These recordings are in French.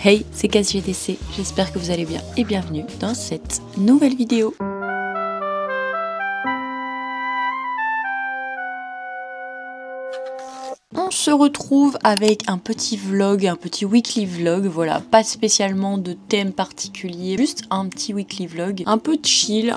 Hey, c'est CasGDC, j'espère que vous allez bien et bienvenue dans cette nouvelle vidéo. On se retrouve avec un petit vlog, un petit weekly vlog, voilà, pas spécialement de thème particulier, juste un petit weekly vlog, un peu chill,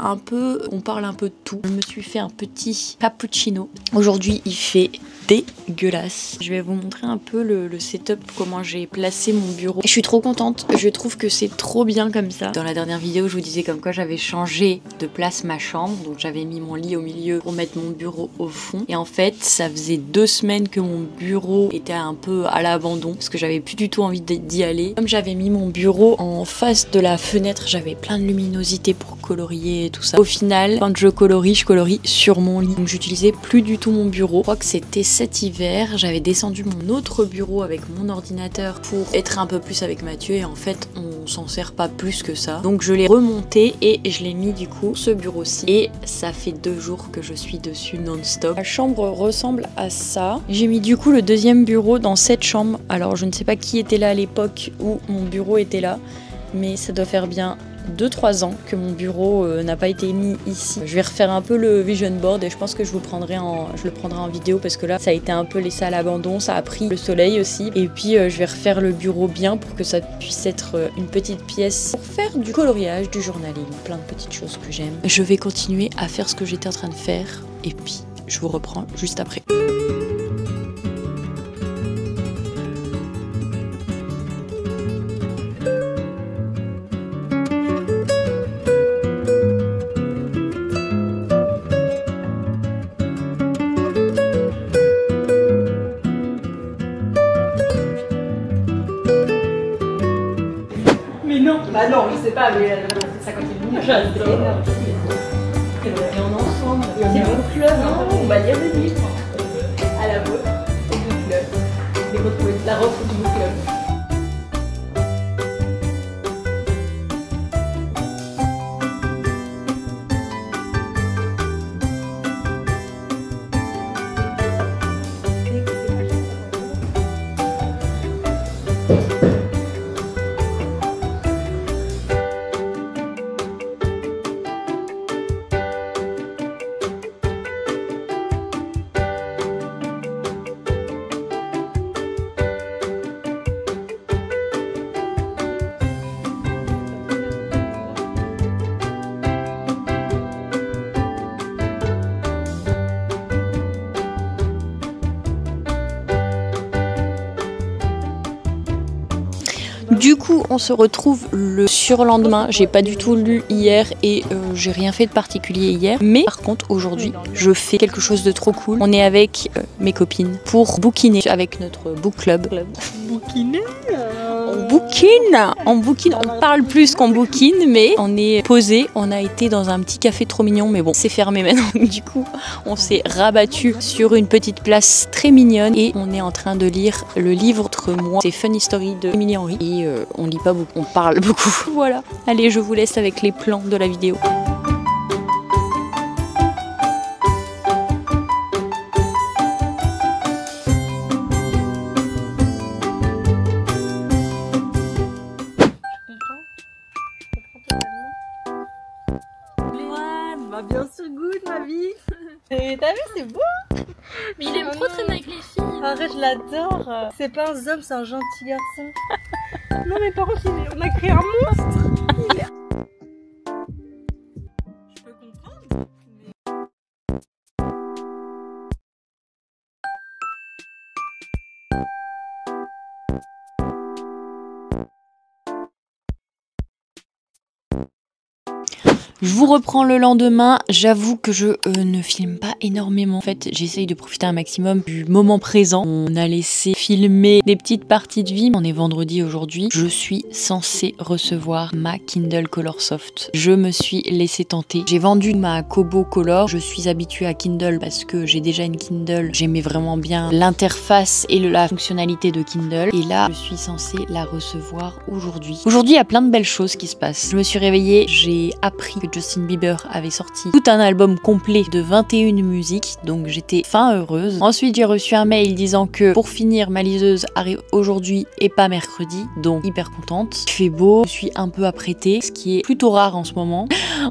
on parle un peu de tout. Je me suis fait un petit cappuccino. Aujourd'hui, il fait dégueulasse. Je vais vous montrer un peu le setup, comment j'ai placé mon bureau. Et je suis trop contente, je trouve que c'est trop bien comme ça. Dans la dernière vidéo, je vous disais comme quoi j'avais changé de place ma chambre, donc j'avais mis mon lit au milieu pour mettre mon bureau au fond. Et en fait, ça faisait 2 semaines que mon bureau était un peu à l'abandon parce que j'avais plus du tout envie d'y aller. Comme j'avais mis mon bureau en face de la fenêtre, j'avais plein de luminosité pour colorier et tout ça. Au final, quand je colorie sur mon lit. Donc j'utilisais plus du tout mon bureau. Je crois que c'était cet hiver, j'avais descendu mon autre bureau avec mon ordinateur pour être un peu plus avec Mathieu et en fait on s'en sert pas plus que ça. Donc je l'ai remonté et je l'ai mis du coup ce bureau-ci et ça fait 2 jours que je suis dessus non-stop. La chambre ressemble à ça. J'ai mis du coup le deuxième bureau dans cette chambre. Alors je ne sais pas qui était là à l'époque où mon bureau était là, mais ça doit faire bien 2-3 ans que mon bureau n'a pas été mis ici. Je vais refaire un peu le vision board et je pense que je le prendrai en vidéo parce que là ça a été un peu laissé à l'abandon, ça a pris le soleil aussi. Et puis je vais refaire le bureau bien pour que ça puisse être une petite pièce pour faire du coloriage, du journaling, plein de petites choses que j'aime. Je vais continuer à faire ce que j'étais en train de faire et puis je vous reprends juste après. Bah non, je sais pas, mais elle a fait 50 minutes. J'adore. Et on est ensemble. C'est mon club, hein. On va lire des livres. À la vôtre, au book club. Les retrouver la robe du book club. Du coup, on se retrouve le surlendemain. J'ai pas du tout lu hier et j'ai rien fait de particulier hier. Mais par contre, aujourd'hui, je fais quelque chose de trop cool. On est avec mes copines pour bouquiner avec notre book club. Bouquiner on bouquine, on parle plus qu'on bouquine, mais on est posé. On a été dans un petit café trop mignon, mais bon, c'est fermé maintenant. Du coup, on s'est rabattu sur une petite place très mignonne et on est en train de lire le livre entre moi. C'est Funny Story de Émilie Henry et on lit pas beaucoup, on parle beaucoup. Voilà. Allez, je vous laisse avec les plans de la vidéo. Bien sûr, good ma vie. T'as vu, c'est beau. Mais il aime trop traîner avec les filles. Arrête, je l'adore. C'est pas un homme, c'est un gentil garçon. Non mais par contre, on a créé un monstre. Je peux comprendre. Je vous reprends le lendemain, j'avoue que je ne filme pas énormément. En fait, j'essaye de profiter un maximum du moment présent. On a laissé filmer des petites parties de vie. On est vendredi aujourd'hui. Je suis censée recevoir ma Kindle Colorsoft. Je me suis laissée tenter. J'ai vendu ma Kobo Color. Je suis habituée à Kindle parce que j'ai déjà une Kindle. J'aimais vraiment bien l'interface et la fonctionnalité de Kindle. Et là, je suis censée la recevoir aujourd'hui. Aujourd'hui, il y a plein de belles choses qui se passent. Je me suis réveillée, j'ai appris que Justin Bieber avait sorti tout un album complet de 21 musiques, donc j'étais fin heureuse. Ensuite j'ai reçu un mail disant que pour finir ma liseuse arrive aujourd'hui et pas mercredi, donc hyper contente. Il fait beau, je suis un peu apprêtée, ce qui est plutôt rare en ce moment.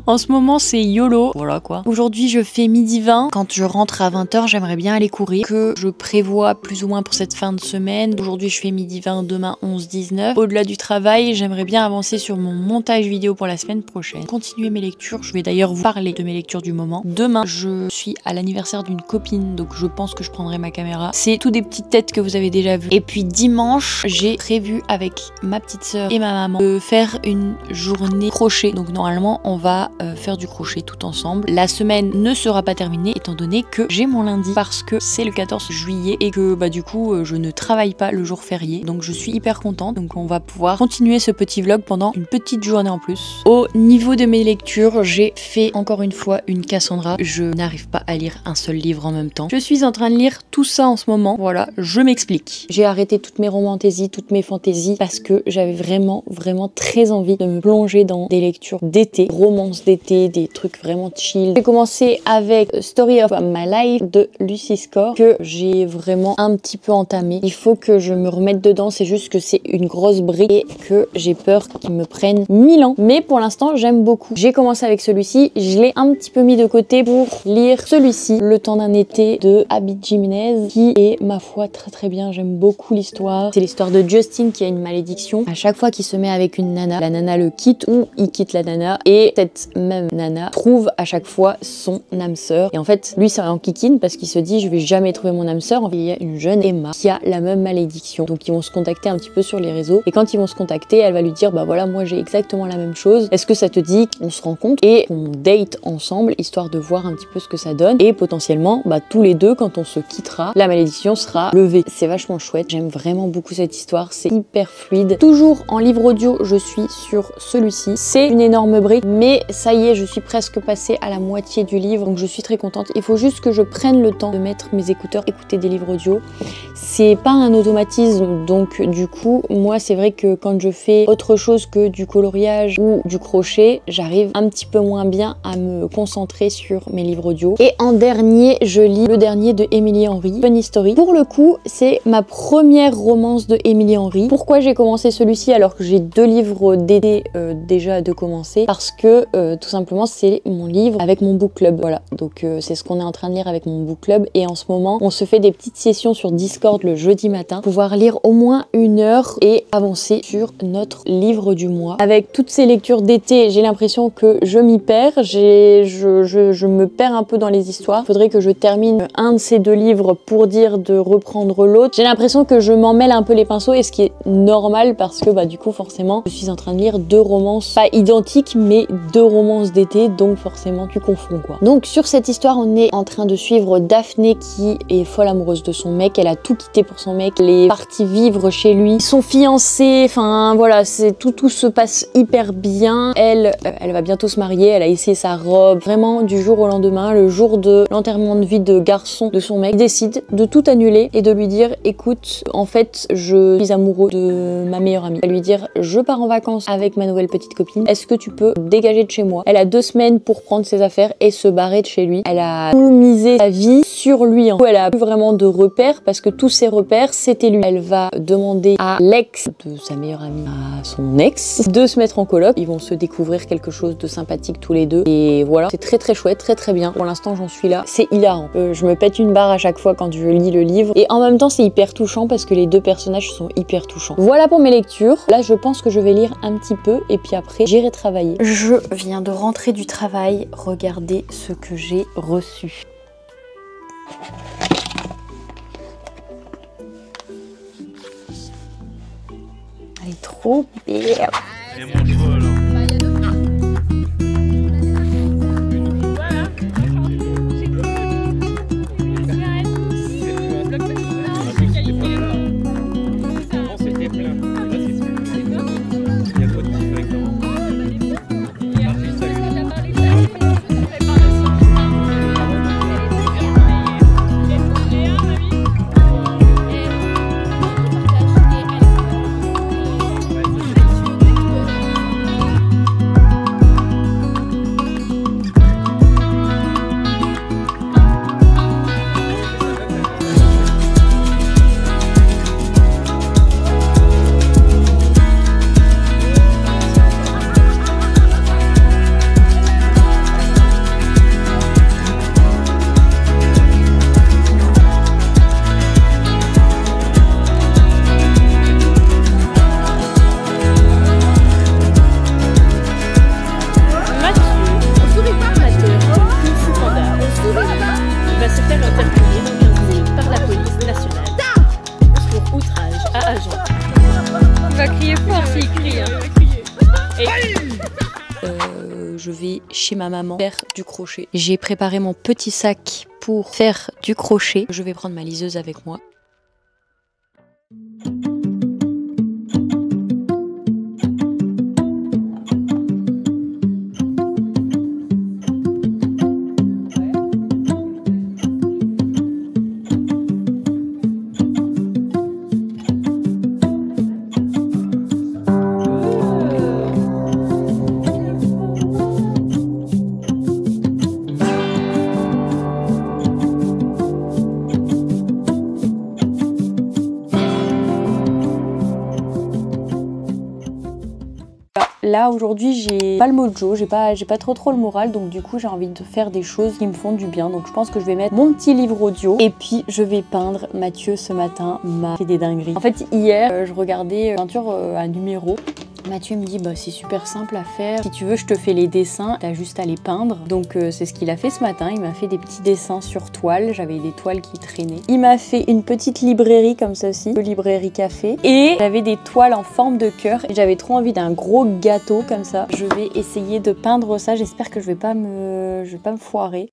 En ce moment c'est YOLO, voilà quoi. Aujourd'hui je fais midi 20, quand je rentre à 20h j'aimerais bien aller courir, que je prévois plus ou moins pour cette fin de semaine. Aujourd'hui je fais midi 20, demain 11-19. Au-delà du travail, j'aimerais bien avancer sur mon montage vidéo pour la semaine prochaine. Continuer mes lectures, je vais d'ailleurs vous parler de mes lectures du moment. Demain je suis à l'anniversaire d'une copine, donc je pense que je prendrai ma caméra. C'est tout des petites têtes que vous avez déjà vues. Et puis dimanche, j'ai prévu avec ma petite soeur et ma maman de faire une journée crochet. Donc normalement on va faire du crochet tout ensemble. La semaine ne sera pas terminée étant donné que j'ai mon lundi parce que c'est le 14 juillet et que bah du coup je ne travaille pas le jour férié. Donc je suis hyper contente. Donc on va pouvoir continuer ce petit vlog pendant une petite journée en plus. Au niveau de mes lectures, j'ai fait encore une fois une Cassandra. Je n'arrive pas à lire un seul livre en même temps. Je suis en train de lire tout ça en ce moment. Voilà, je m'explique. J'ai arrêté toutes mes romantésies, toutes mes fantaisies parce que j'avais vraiment très envie de me plonger dans des lectures d'été, romances d'été, des trucs vraiment chill. J'ai commencé avec Story of My Life de Lucy Score que j'ai vraiment un petit peu entamé. Il faut que je me remette dedans, c'est juste que c'est une grosse brique et que j'ai peur qu'il me prenne 1000 ans. Mais pour l'instant, j'aime beaucoup. J'ai commencé avec celui-ci, je l'ai un petit peu mis de côté pour lire celui-ci, Le temps d'un été de Abby Jimenez, qui est ma foi très bien. J'aime beaucoup l'histoire. C'est l'histoire de Justin qui a une malédiction. À chaque fois qu'il se met avec une nana, la nana le quitte ou il quitte la nana et cette même nana trouve à chaque fois son âme sœur. Et en fait, lui c'est en kikine parce qu'il se dit je vais jamais trouver mon âme sœur. Il y a une jeune Emma qui a la même malédiction. Donc ils vont se contacter un petit peu sur les réseaux et quand ils vont se contacter, elle va lui dire bah voilà, moi j'ai exactement la même chose. Est-ce que ça te dit qu'on se rencontre et qu'on date ensemble histoire de voir un petit peu ce que ça donne et potentiellement bah tous les deux quand on se quittera, la malédiction sera levée. C'est vachement chouette. J'aime vraiment beaucoup cette histoire. C'est hyper fluide. Toujours en livre audio, je suis sur celui-ci. C'est une énorme brique, mais ça y est, je suis presque passée à la moitié du livre, donc je suis très contente. Il faut juste que je prenne le temps de mettre mes écouteurs, écouter des livres audio. C'est pas un automatisme, donc du coup, moi c'est vrai que quand je fais autre chose que du coloriage ou du crochet, j'arrive un petit peu moins bien à me concentrer sur mes livres audio. Et en dernier, je lis le dernier de Emily Henry, Funny Story. Pour le coup, c'est ma première romance de Emily Henry. Pourquoi j'ai commencé celui-ci alors que j'ai 2 livres d'été déjà de commencer? Parce que tout simplement c'est mon livre avec mon book club. Voilà, donc c'est ce qu'on est en train de lire avec mon book club et en ce moment on se fait des petites sessions sur Discord le jeudi matin, pouvoir lire au moins 1 heure et avancer sur notre livre du mois. Avec toutes ces lectures d'été, j'ai l'impression que je m'y perds, je me perds un peu dans les histoires. Faudrait que je termine un de ces 2 livres pour dire de reprendre l'autre. J'ai l'impression que je m'en mêle un peu les pinceaux et ce qui est normal parce que bah du coup forcément je suis en train de lire 2 romances pas identiques mais 2 romances d'été, donc forcément tu confonds quoi. Donc sur cette histoire on est en train de suivre Daphné qui est folle amoureuse de son mec, elle a tout quitté pour son mec, elle est partie vivre chez lui, ils sont fiancés, enfin voilà, c'est tout se passe hyper bien. Elle va bientôt se marier, elle a essayé sa robe, vraiment du jour au lendemain, le jour de l'enterrement de vie de garçon de son mec, il décide de tout annuler et de lui dire écoute, en fait je suis amoureux de ma meilleure amie. Elle va lui dire je pars en vacances avec ma nouvelle petite copine, est-ce que tu peux dégager de chez moi? Elle a 2 semaines pour prendre ses affaires et se barrer de chez lui. Elle a tout misé sa vie sur lui. Elle a plus vraiment de repères parce que tous ses repères c'était lui. Elle va demander à l'ex de sa meilleure amie, à son ex, de se mettre en coloc. Ils vont se découvrir quelque chose de sympathique tous les deux et voilà, c'est très chouette, très bien. Pour l'instant j'en suis là, c'est hilarant. Je me pète une barre à chaque fois quand je lis le livre et en même temps c'est hyper touchant parce que les 2 personnages sont hyper touchants. Voilà pour mes lectures. Là je pense que je vais lire un petit peu et puis après j'irai travailler. Je viens de rentrer du travail, regardez ce que j'ai reçu. Elle est trop belle. crier, il va crier. Je vais chez ma maman faire du crochet. J'ai préparé mon petit sac pour faire du crochet. Je vais prendre ma liseuse avec moi. Là aujourd'hui j'ai pas le mojo, j'ai pas trop le moral, donc du coup j'ai envie de faire des choses qui me font du bien. Donc je pense que je vais mettre mon petit livre audio et puis je vais peindre. Mathieu ce matin m'a fait des dingueries. En fait hier je regardais peinture à numéro. Mathieu me dit bah c'est super simple à faire, si tu veux je te fais les dessins, t'as juste à les peindre. Donc c'est ce qu'il a fait ce matin, il m'a fait des petits dessins sur toile, j'avais des toiles qui traînaient. Il m'a fait une petite librairie comme ceci, une librairie café, et j'avais des toiles en forme de cœur. J'avais trop envie d'un gros gâteau comme ça. Je vais essayer de peindre ça, j'espère que je vais pas me foirer.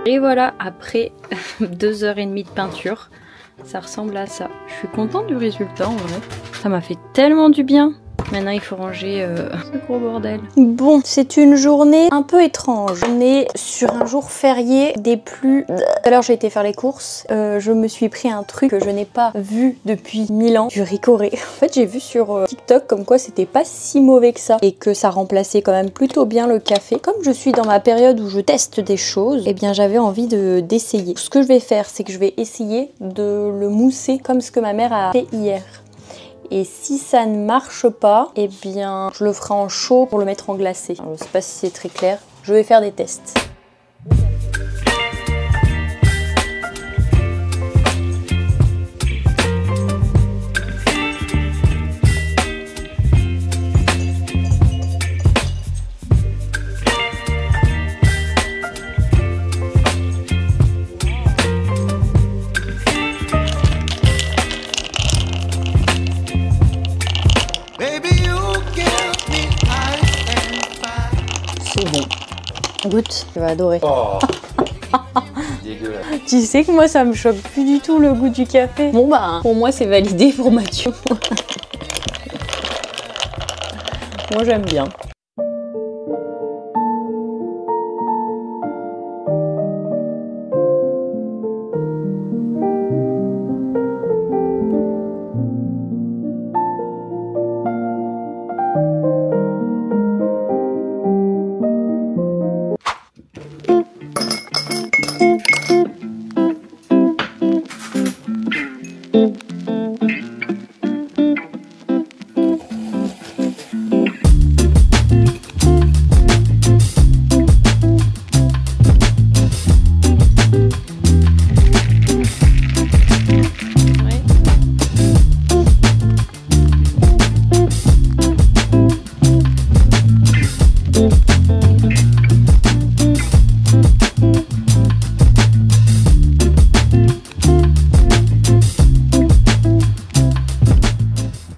Et voilà, après 2h30 de peinture, ça ressemble à ça. Je suis contente du résultat en vrai. Ça m'a fait tellement du bien. Maintenant il faut ranger ce gros bordel. Bon, c'est une journée un peu étrange. On est sur un jour férié des plus... Tout à l'heure j'ai été faire les courses. Je me suis pris un truc que je n'ai pas vu depuis 1000 ans. Du ricoré. En fait j'ai vu sur TikTok comme quoi c'était pas si mauvais que ça. Et que ça remplaçait quand même plutôt bien le café. Comme je suis dans ma période où je teste des choses, eh bien j'avais envie d'essayer. Ce que je vais faire c'est que je vais essayer de le mousser comme ce que ma mère a fait hier. Et si ça ne marche pas, eh bien je le ferai en chaud pour le mettre en glacé. Alors, je sais pas si c'est très clair. Je vais faire des tests. C'est bon. Goûte, tu vas adorer. Oh. Dégueulasse. Tu sais que moi ça me choque plus du tout le goût du café. Bon bah pour moi c'est validé pour Mathieu. Moi j'aime bien.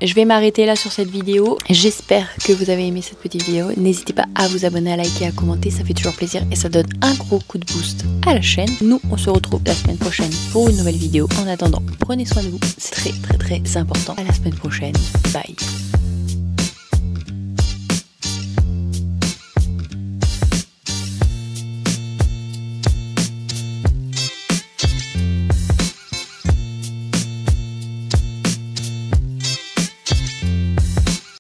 Je vais m'arrêter là sur cette vidéo. J'espère que vous avez aimé cette petite vidéo. N'hésitez pas à vous abonner, à liker, à commenter. Ça fait toujours plaisir et ça donne un gros coup de boost à la chaîne. Nous, on se retrouve la semaine prochaine pour une nouvelle vidéo. En attendant, prenez soin de vous. C'est très important. À la semaine prochaine. Bye.